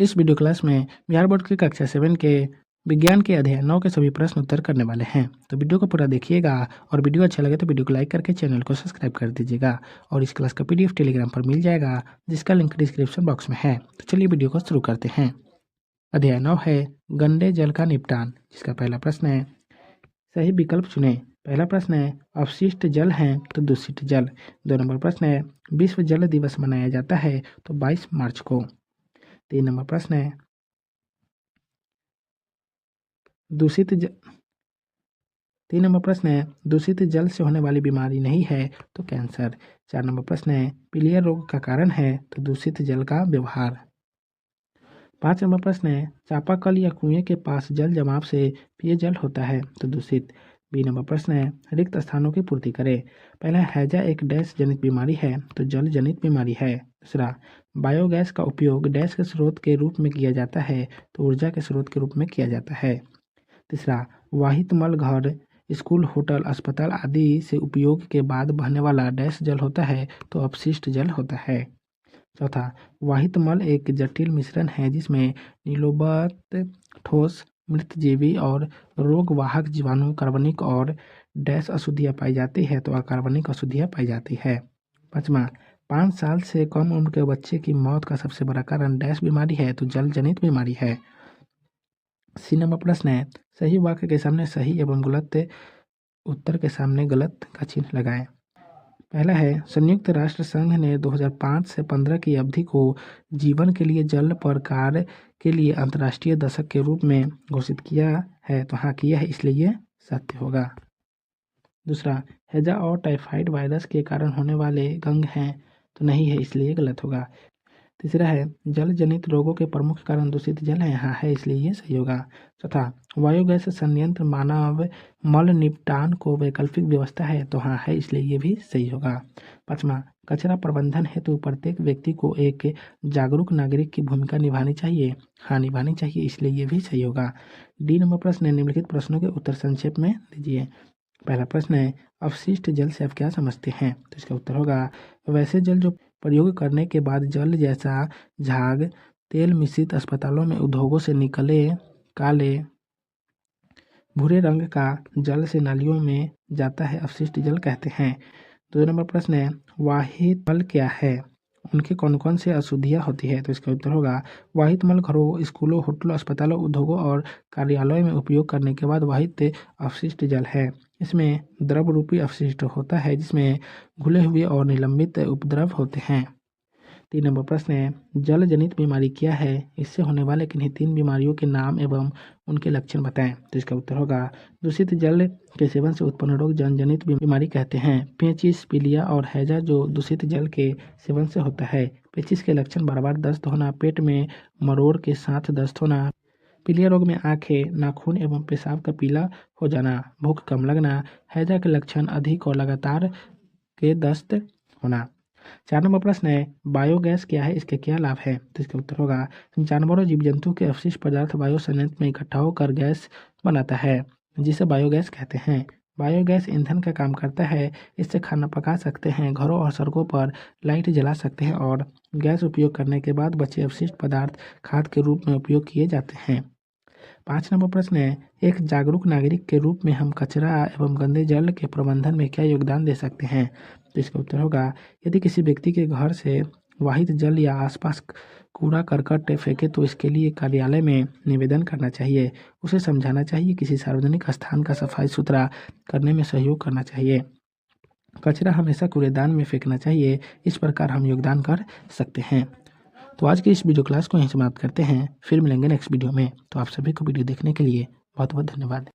इस video class में Bihar board की कक्षा 7 के विज्ञान के अध्याय 9 के सभी प्रश्न उत्तर करने वाले हैं। तो वीडियो को पूरा देखिएगा और वीडियो अच्छा लगे तो वीडियो को लाइक करके चैनल को सब्सक्राइब कर दीजिएगा। और इस क्लास का PDF टेलीग्राम पर मिल जाएगा, जिसका लिंक डिस्क्रिप्शन बॉक्स में है। तो चलिए वीडियो को शुरू करते हैं। अध्याय 9 है गंदे जल का निपटान, जिसका पहला प्रश्न है सही विकल्प चुनें। पहला प्रश्न है अपशिष्ट जल है तो दूषित जल। 2 नंबर प्रश्न है विश्व जल दिवस मनाया जाता है तो 22 मार्च को। 3 नंबर प्रश्न है दूषित जल से होने वाली बीमारी नहीं है तो कैंसर। 4 नंबर प्रश्न है पीलिया रोग का कारण है तो दूषित जल का व्यवहार। 5 नंबर प्रश्न है चापाकल या कुएं के पास जल जमाव से पेयजल होता है तो दूषित। 20 नंबर प्रश्न है रिक्त स्थानों की पूर्ति करें। पहला हैजा एक डैश जनित बीमारी है तो जल जनित बीमारी है। दूसरा बायोगैस का उपयोग डैश के स्रोत के रूप में किया जाता है तो ऊर्जा के स्रोत के रूप में किया जाता है। तीसरा वाहित मल घर स्कूल होटल अस्पताल आदि से उपयोग के बाद बहने वाला डैश जल होता है तो अपशिष्ट जल होता है। चौथा वाहित मल एक जटिल मिश्रण है जिसमें नीलोबत ठोस मृतजीवी और रोगवाहक जीवाणु कार्बनिक और डैश अशुद्धियाँ पाई जाती है तो अकार्बनिक अशुद्धियाँ पाई जाती है। पाँचवा 5 साल से कम उम्र के बच्चे की मौत का सबसे बड़ा कारण डैश बीमारी है तो जल जनित बीमारी है। सी नंबर प्रश्न है सही वाक्य के सामने सही एवं गलत उत्तर के सामने गलत का चिन्ह लगाएं। पहला है संयुक्त राष्ट्र संघ ने 2005 से 15 की अवधि को जीवन के लिए जल पर कार्य के लिए अंतर्राष्ट्रीय दशक के रूप में घोषित किया है तो हाँ किया है, इसलिए ये सत्य होगा। दूसरा हैजा और टाइफाइड वायरस के कारण होने वाले गंग हैं तो नहीं है, इसलिए गलत होगा। तीसरा है जल जनित रोगों के प्रमुख कारण दूषित जल है, यहाँ है, इसलिए ये सही होगा। चौथा बायोगैस संयंत्र मानव मल निपटान को वैकल्पिक व्यवस्था है तो हाँ है, इसलिए ये भी सही होगा। पाँचवा कचरा प्रबंधन हेतु प्रत्येक व्यक्ति को एक जागरूक नागरिक की भूमिका निभानी चाहिए, हाँ निभानी चाहिए, इसलिए ये भी सही होगा। डी नंबर प्रश्न है निम्नलिखित प्रश्नों के उत्तर संक्षेप में दीजिए। पहला प्रश्न है अपशिष्ट जल से आप क्या समझते हैं, तो इसका उत्तर होगा वैसे जल जो प्रयोग करने के बाद जल जैसा झाग तेल मिश्रित अस्पतालों में उद्योगों से निकले काले भूरे रंग का जल से नालियों में जाता है अपशिष्ट जल कहते हैं। 2 नंबर प्रश्न है वाहित मल क्या है, उनके कौन कौन से अशुद्धियाँ होती है, तो इसका उत्तर होगा वाहित मल घरों स्कूलों होटलों अस्पतालों उद्योगों और कार्यालयों में उपयोग करने के बाद वाहित अपशिष्ट जल है। इसमें द्रव रूपी अपशिष्ट होता है जिसमें घुले हुए और निलंबित उपद्रव होते हैं। 3 नंबर प्रश्न है जल जनित बीमारी क्या है, इससे होने वाले किन्हीं 3 बीमारियों के नाम एवं उनके लक्षण बताएं, तो इसका उत्तर होगा दूषित जल के सेवन से उत्पन्न रोग जल जनित बीमारी कहते हैं। पेचिश पीलिया और हैजा जो दूषित जल के सेवन से होता है। पेचिश के लक्षण बार बार दस्त होना, पेट में मरोड़ के साथ दस्त होना, पीलिया रोग में आंखें नाखून एवं पेशाब का पीला हो जाना, भूख कम लगना। हैजा के लक्षण अधिक और लगातार के दस्त होना। 4 नंबर प्रश्न है बायोगैस क्या है, इसके क्या लाभ है, तो इसका उत्तर होगा जानवरों जीव जंतु के अवशिष्ट पदार्थ वायु संयंत्र में इकट्ठा होकर गैस बनाता है जिसे बायोगैस कहते हैं। बायोगैस ईंधन का काम करता है, इससे खाना पका सकते हैं, घरों और सड़कों पर लाइट जला सकते हैं और गैस उपयोग करने के बाद बचे अवशिष्ट पदार्थ खाद के रूप में उपयोग किए जाते हैं। 5 नंबर प्रश्न है एक जागरूक नागरिक के रूप में हम कचरा एवं गंदे जल के प्रबंधन में क्या योगदान दे सकते हैं, तो इसका उत्तर होगा यदि किसी व्यक्ति के घर से वाहित जल या आसपास कूड़ा करकट फेंके तो इसके लिए कार्यालय में निवेदन करना चाहिए, उसे समझाना चाहिए, किसी सार्वजनिक स्थान का सफाई सुथरा करने में सहयोग करना चाहिए, कचरा हमेशा कूड़ेदान में फेंकना चाहिए। इस प्रकार हम योगदान कर सकते हैं। तो आज की इस वीडियो क्लास को यहीं समाप्त करते हैं, फिर मिलेंगे नेक्स्ट वीडियो में। तो आप सभी को वीडियो देखने के लिए बहुत बहुत धन्यवाद।